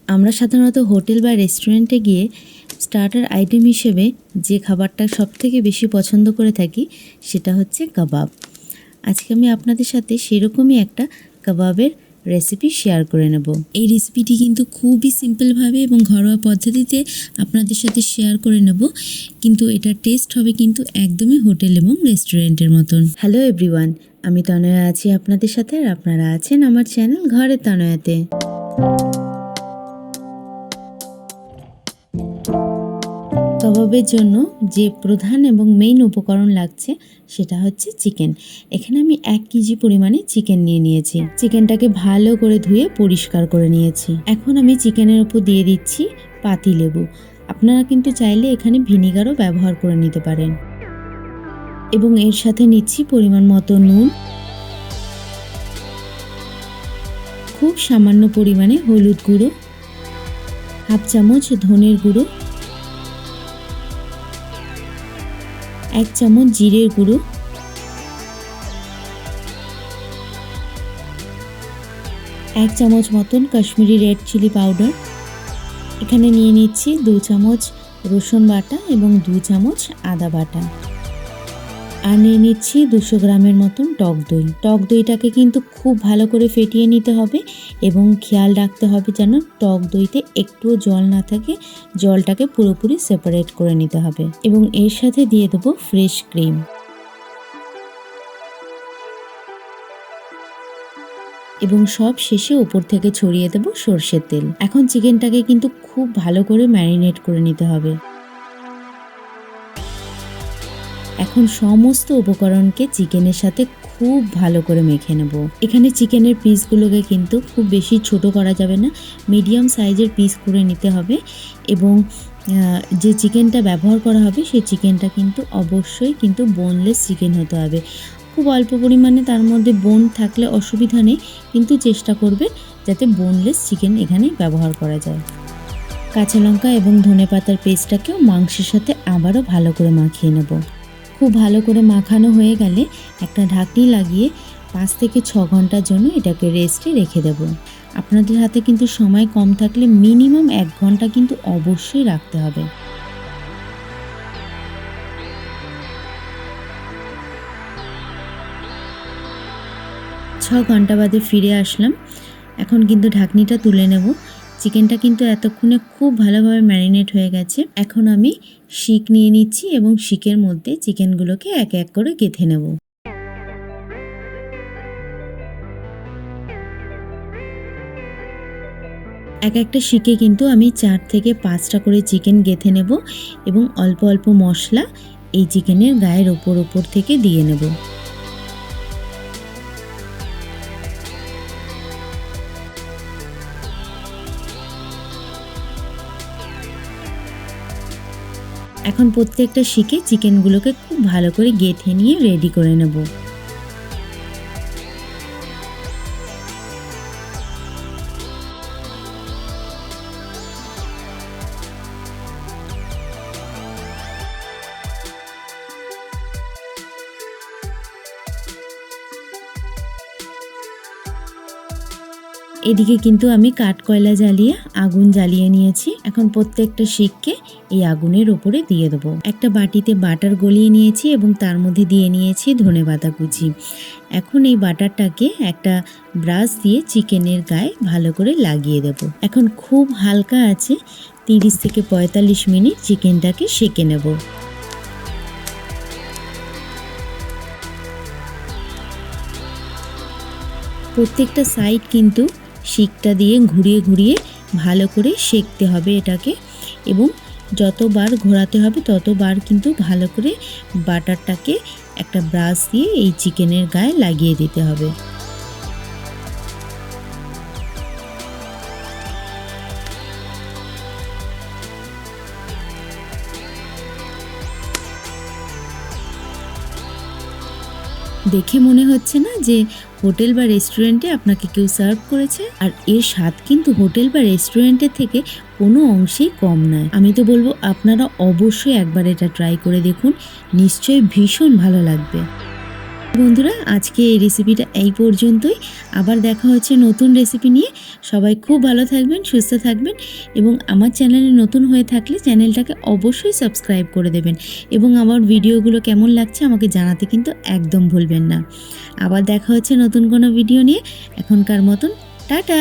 আমরা সাধারণত হোটেল বা রেস্টুরেন্টে গিয়ে স্টার্টার আইটেম হিসেবে যে খাবারটা সবথেকে বেশি পছন্দ করে থাকি সেটা হচ্ছে কাবাব। আজকে আমি আপনাদের সাথে সেরকমই একটা কাবাবের রেসিপি শেয়ার করে নেব। এই রেসিপিটি কিন্তু খুবই সিম্পলভাবে এবং ঘরোয়া পদ্ধতিতে আপনাদের সাথে শেয়ার করে নেব, কিন্তু এটার টেস্ট হবে কিন্তু একদমই হোটেল এবং রেস্টুরেন্টের মতন। হ্যালো এভরিওয়ান, আমি তনয়া আছি আপনাদের সাথে, আর আপনারা আছেন আমার চ্যানেল ঘরের তনয়াতে। কাবাবের জন্য যে প্রধান এবং মেইন উপকরণ লাগছে সেটা হচ্ছে চিকেন। এখানে আমি 1 কেজি পরিমাণে চিকেন নিয়েছি। চিকেনটাকে ভালো করে ধুয়ে পরিষ্কার করে নিয়েছি। এখন আমি চিকেনের উপর দিয়ে দিচ্ছি পাতিলেবু। আপনারা কিন্তু চাইলে এখানে ভিনিগারও ব্যবহার করে নিতে পারেন। এবং এর সাথে নিচ্ছি পরিমাণ মতো নুন, খুব সামান্য পরিমাণে হলুদ গুঁড়ো, 1/2 চামচ ধনের গুঁড়ো, 1 চামচ জিরের গুঁড়ো, 1 চামচ মতন কাশ্মীরি রেড চিলি পাউডার। এখানে নিয়ে নিচ্ছি 2 চামচ রসুন বাটা এবং 2 চামচ আদা বাটা। আর নিয়ে নিচ্ছি 200 গ্রামের মতন টক দই। টক দইটাকে কিন্তু খুব ভালো করে ফেটিয়ে নিতে হবে এবং খেয়াল রাখতে হবে যেন টক দইতে একটুও জল না থাকে। জলটাকে পুরোপুরি সেপারেট করে নিতে হবে। এবং এর সাথে দিয়ে দেবো ফ্রেশ ক্রিম। এবং সব শেষে উপর থেকে ছড়িয়ে দেবো সর্ষের তেল। এখন চিকেনটাকে কিন্তু খুব ভালো করে ম্যারিনেট করে নিতে হবে। এখন সমস্ত উপকরণকে চিকেনের সাথে খুব ভালো করে মেখে নেব। এখানে চিকেনের পিসগুলোকে কিন্তু খুব বেশি ছোট করা যাবে না, মিডিয়াম সাইজের পিস করে নিতে হবে। এবং যে চিকেনটা ব্যবহার করা হবে সেই চিকেনটা কিন্তু অবশ্যই কিন্তু বোনলেস চিকেন হতে হবে। খুব অল্প পরিমাণে তার মধ্যে বোন থাকলে অসুবিধা নেই, কিন্তু চেষ্টা করবে যাতে বোনলেস চিকেন এখানে ব্যবহার করা যায়। কাঁচা লঙ্কা এবং ধনেপাতার পেস্টটাকেও মাংসের সাথে আবারও ভালো করে মাখিয়ে নেব। খুব ভালো করে মাখানো হয়ে গেলে একটা ঢাকনি লাগিয়ে 5 থেকে 6 ঘন্টার জন্য এটাকে রেস্টে রেখে দেব। আপনাদের হাতে কিন্তু সময় কম থাকলে মিনিমাম 1 ঘন্টা কিন্তু অবশ্যই রাখতে হবে। 6 ঘন্টা বাদে ফিরে আসলাম। এখন কিন্তু ঢাকনিটা তুলে নেব। চিকেনটা কিন্তু এতক্ষণে খুব ভালোভাবে ম্যারিনেট হয়ে গেছে। এখন আমি শিক নিয়ে নিচ্ছি এবং শিকের মধ্যে চিকেনগুলোকে এক এক করে গেঁথে নেব। এক একটা শিকে কিন্তু আমি 4 থেকে 5টা করে চিকেন গেঁথে নেব এবং অল্প অল্প মশলা এই চিকেনের গায়ের ওপর থেকে দিয়ে নেব। এখন প্রত্যেকটা শিকে চিকেনগুলোকে খুব ভালো করে গেঁথে নিয়ে রেডি করে নেব। এদিকে কিন্তু আমি কাঠকয়লা জ্বালিয়ে আগুন জ্বালিয়ে নিয়েছি। এখন প্রত্যেকটা শিককে এই আগুনের উপরে দিয়ে দেবো। একটা বাটিতে বাটার গলিয়ে নিয়েছি এবং তার মধ্যে দিয়ে নিয়েছি ধনেপাতা কুচি। এখন এই বাটারটাকে একটা ব্রাশ দিয়ে চিকেনের গায়ে ভালো করে লাগিয়ে দেব। এখন খুব হালকা আছে 30 থেকে 45 মিনিট চিকেনটাকে সেঁকে নেব। প্রত্যেকটা সাইড কিন্তু শিকটা দিয়ে ঘুরিয়ে ঘুরিয়ে ভালো করে সেঁকতে হবে এটাকে, এবং যতবার ঘোরাতে হবে ততবার কিন্তু ভালো করে বাটারটাকে একটা ব্রাশ দিয়ে এই চিকেনের গায়ে লাগিয়ে দিতে হবে। দেখে মনে হচ্ছে না যে হোটেল বা রেস্টুরেন্টে আপনাকে কেউ সার্ভ করেছে? আর এর স্বাদ কিন্তু হোটেল বা রেস্টুরেন্টের থেকে কোনো অংশেই কম নয়। আমি তো বলবো আপনারা অবশ্যই একবার এটা ট্রাই করে দেখুন, নিশ্চয়ই ভীষণ ভালো লাগবে। বন্ধুরা, আজকে এই রেসিপিটা এই পর্যন্তই। আবার দেখা হচ্ছে নতুন রেসিপি নিয়ে। সবাই খুব ভালো থাকবেন, সুস্থ থাকবেন এবং আমার চ্যানেলে নতুন হয়ে থাকলে চ্যানেলটাকে অবশ্যই সাবস্ক্রাইব করে দেবেন এবং আমার ভিডিওগুলো কেমন লাগছে আমাকে জানাতে কিন্তু একদম ভুলবেন না। আবার দেখা হচ্ছে নতুন কোনো ভিডিও নিয়ে। এখনকার মতন টাটা।